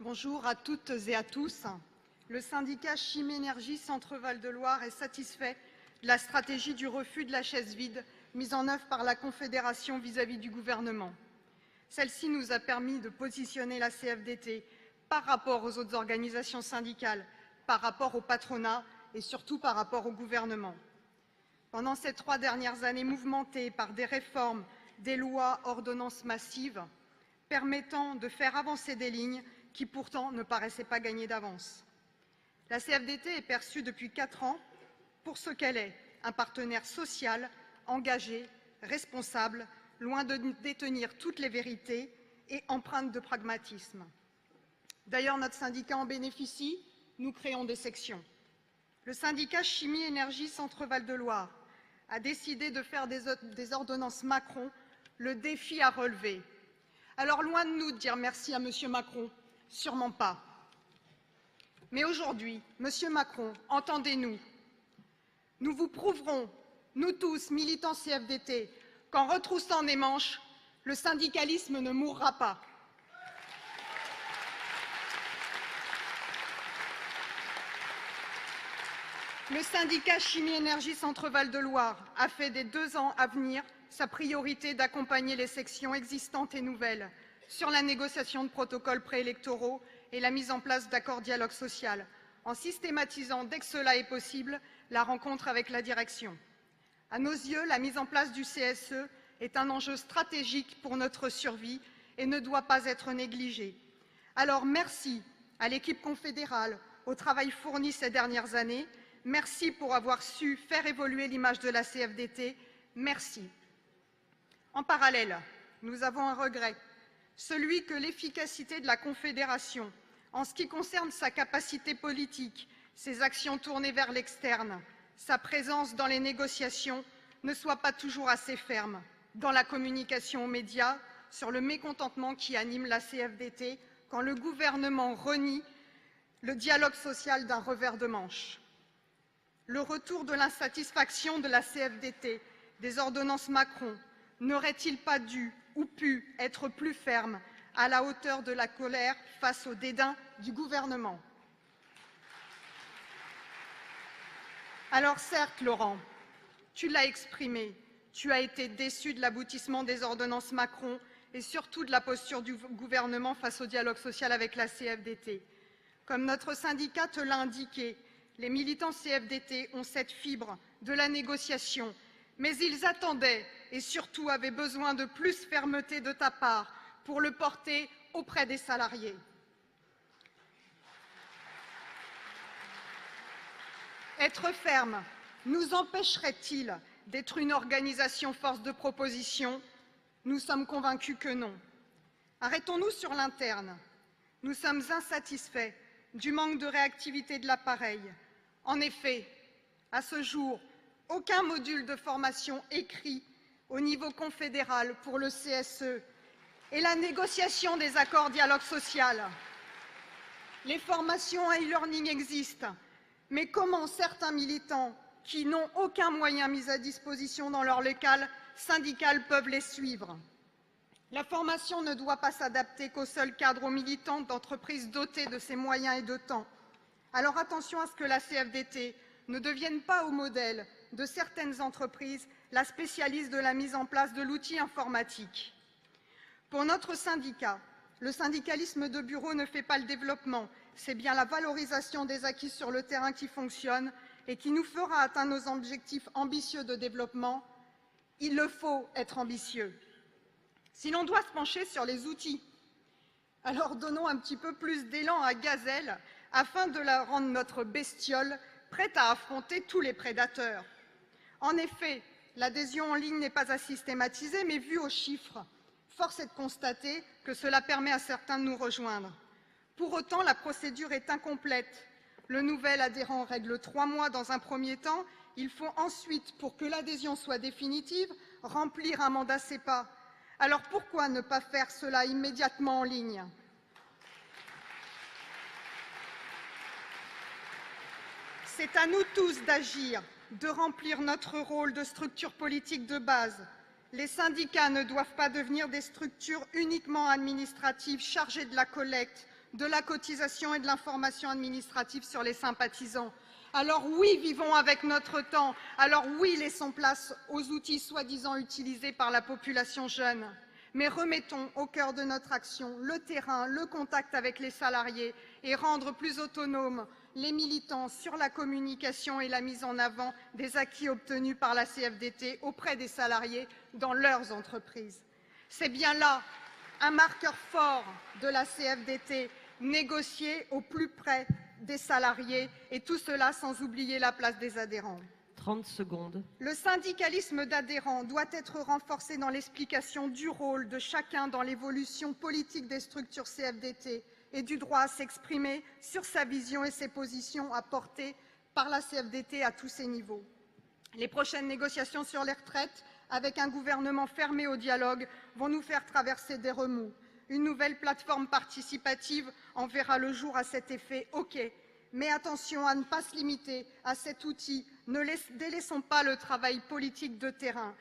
Bonjour à toutes et à tous. Le syndicat Chimie Énergie Centre-Val de Loire est satisfait de la stratégie du refus de la chaise vide mise en œuvre par la Confédération vis-à-vis du gouvernement. Celle-ci nous a permis de positionner la CFDT par rapport aux autres organisations syndicales, par rapport au patronat et surtout par rapport au gouvernement. Pendant ces 3 dernières années mouvementées par des réformes, des lois, ordonnances massives, permettant de faire avancer des lignes qui pourtant ne paraissaient pas gagner d'avance. La CFDT est perçue depuis 4 ans pour ce qu'elle est, un partenaire social, engagé, responsable, loin de détenir toutes les vérités et empreinte de pragmatisme. D'ailleurs, notre syndicat en bénéficie, nous créons des sections. Le syndicat Chimie Énergie Centre-Val de Loire a décidé de faire des ordonnances Macron le défi à relever. Alors, loin de nous de dire merci à M. Macron, sûrement pas. Mais aujourd'hui, M. Macron, entendez-nous. Nous vous prouverons, nous tous, militants CFDT, qu'en retroussant les manches, le syndicalisme ne mourra pas. Le syndicat Chimie Énergie Centre-Val de Loire a fait des 2 ans à venir sa priorité d'accompagner les sections existantes et nouvelles sur la négociation de protocoles préélectoraux et la mise en place d'accords dialogue social, en systématisant, dès que cela est possible, la rencontre avec la direction. À nos yeux, la mise en place du CSE est un enjeu stratégique pour notre survie et ne doit pas être négligé. Alors merci à l'équipe confédérale, au travail fourni ces dernières années. Merci pour avoir su faire évoluer l'image de la CFDT. Merci. En parallèle, nous avons un regret, celui que l'efficacité de la Confédération, en ce qui concerne sa capacité politique, ses actions tournées vers l'externe, sa présence dans les négociations, ne soit pas toujours assez ferme dans la communication aux médias sur le mécontentement qui anime la CFDT quand le gouvernement renie le dialogue social d'un revers de manche. Le retour de l'insatisfaction de la CFDT des ordonnances Macron n'aurait-il pas dû ou pu être plus ferme à la hauteur de la colère face au dédain du gouvernement? Alors certes, Laurent, tu l'as exprimé, tu as été déçu de l'aboutissement des ordonnances Macron et surtout de la posture du gouvernement face au dialogue social avec la CFDT. Comme notre syndicat te l'a indiqué, les militants CFDT ont cette fibre de la négociation, mais ils attendaient et surtout avaient besoin de plus fermeté de ta part pour le porter auprès des salariés. Être ferme nous empêcherait-il d'être une organisation force de proposition? Nous sommes convaincus que non. Arrêtons-nous sur l'interne. Nous sommes insatisfaits du manque de réactivité de l'appareil. En effet, à ce jour, aucun module de formation écrit au niveau confédéral pour le CSE et la négociation des accords dialogue social. Les formations en e-learning existent, mais comment certains militants qui n'ont aucun moyen mis à disposition dans leur local syndical peuvent les suivre? La formation ne doit pas s'adapter qu'aux seuls cadres ou militants d'entreprises dotées de ces moyens et de temps. Alors attention à ce que la CFDT ne devienne pas au modèle de certaines entreprises la spécialiste de la mise en place de l'outil informatique. Pour notre syndicat, le syndicalisme de bureau ne fait pas le développement, c'est bien la valorisation des acquis sur le terrain qui fonctionne et qui nous fera atteindre nos objectifs ambitieux de développement. Il le faut être ambitieux. Si l'on doit se pencher sur les outils, alors donnons un petit peu plus d'élan à Gazelle afin de la rendre notre bestiole prête à affronter tous les prédateurs. En effet, l'adhésion en ligne n'est pas à systématiser, mais vu aux chiffres, force est de constater que cela permet à certains de nous rejoindre. Pour autant, la procédure est incomplète. Le nouvel adhérent règle 3 mois dans un premier temps. Il faut ensuite, pour que l'adhésion soit définitive, remplir un mandat CEPA. Alors pourquoi ne pas faire cela immédiatement en ligne? C'est à nous tous d'agir, de remplir notre rôle de structure politique de base. Les syndicats ne doivent pas devenir des structures uniquement administratives chargées de la collecte, de la cotisation et de l'information administrative sur les sympathisants. Alors oui, vivons avec notre temps. Alors oui, laissons place aux outils soi-disant utilisés par la population jeune. Mais remettons au cœur de notre action le terrain, le contact avec les salariés et rendre plus autonomes les militants sur la communication et la mise en avant des acquis obtenus par la CFDT auprès des salariés dans leurs entreprises. C'est bien là un marqueur fort de la CFDT, négocier au plus près des salariés, et tout cela sans oublier la place des adhérents. 30 secondes. Le syndicalisme d'adhérents doit être renforcé dans l'explication du rôle de chacun dans l'évolution politique des structures CFDT et du droit à s'exprimer sur sa vision et ses positions à porter par la CFDT à tous ses niveaux. Les prochaines négociations sur les retraites, avec un gouvernement fermé au dialogue, vont nous faire traverser des remous. Une nouvelle plateforme participative en verra le jour à cet effet, ok. Mais attention à ne pas se limiter à cet outil. Ne délaissons pas le travail politique de terrain.